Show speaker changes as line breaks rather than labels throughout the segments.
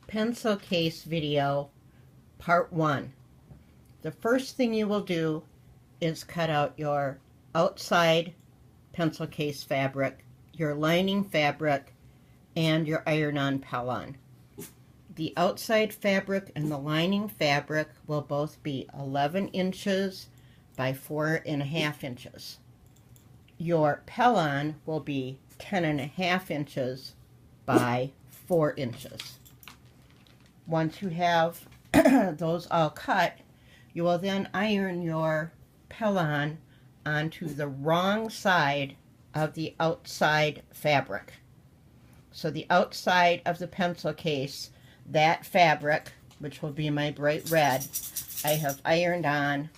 pencil case video part 1. The first thing you will do is cut out your outside pencil case fabric, your lining fabric, and your iron-on pellon. The outside fabric and the lining fabric will both be 11 inches by 4.5 inches. Your pellon will be 10.5 inches by 4 inches. Once you have those all cut, you will then iron your pellon onto the wrong side of the outside fabric. So the outside of the pencil case, that fabric, which will be my bright red, I have ironed on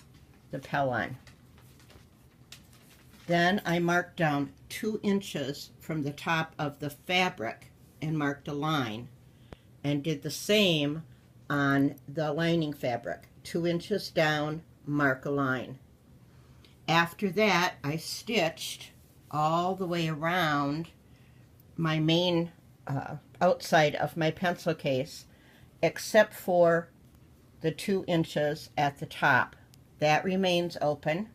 the pellon. Then I marked down 2 inches from the top of the fabric and marked a line, and did the same on the lining fabric. 2 inches down, mark a line. After that, I stitched all the way around my main outside of my pencil case, except for the 2 inches at the top. That remains open.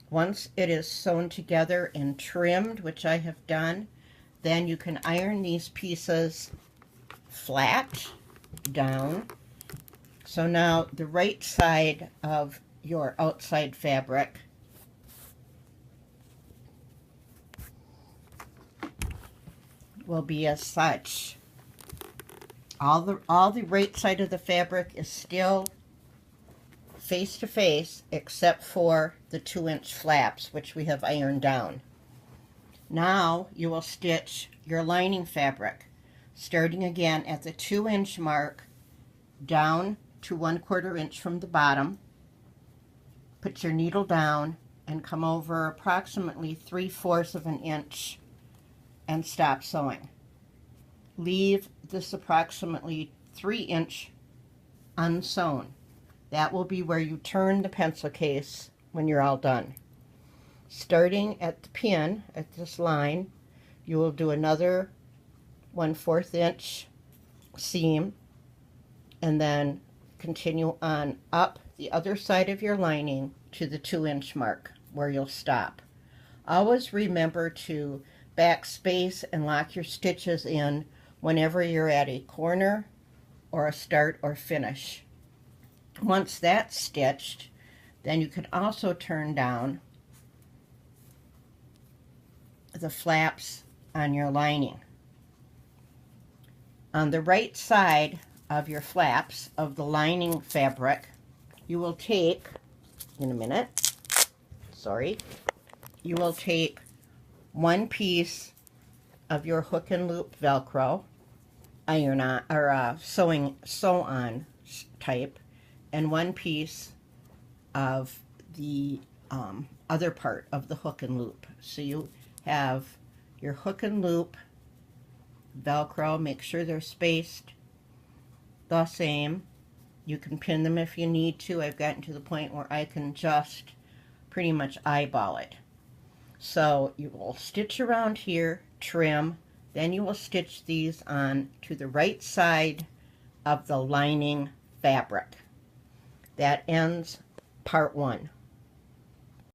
Once it is sewn together and trimmed, which I have done, then you can iron these pieces flat down. So now the right side of your outside fabric will be as such. All the right side of the fabric is still face to face, except for the 2-inch flaps, which we have ironed down. Now you will stitch your lining fabric, starting again at the 2-inch mark down to 1/4 inch from the bottom. Put your needle down and come over approximately 3/4 of an inch and stop sewing. Leave this approximately 3-inch unsewn. That will be where you turn the pencil case when you're all done. Starting at the pin, at this line, you will do another 1/4 inch seam, and then continue on up the other side of your lining to the 2-inch mark where you'll stop. Always remember to backspace and lock your stitches in whenever you're at a corner or a start or finish. Once that's stitched, then you can also turn down the flaps on your lining. On the right side of your flaps of the lining fabric, you will take, in a minute, you will take 1 piece of your hook and loop Velcro, iron on, or sew on type, and 1 piece of the other part of the hook and loop. So you have your hook and loop Velcro. Make sure they're spaced the same. You can pin them if you need to. I've gotten to the point where I can just pretty much eyeball it. So you will stitch around here, trim, then you will stitch these on to the right side of the lining fabric. That ends part 1.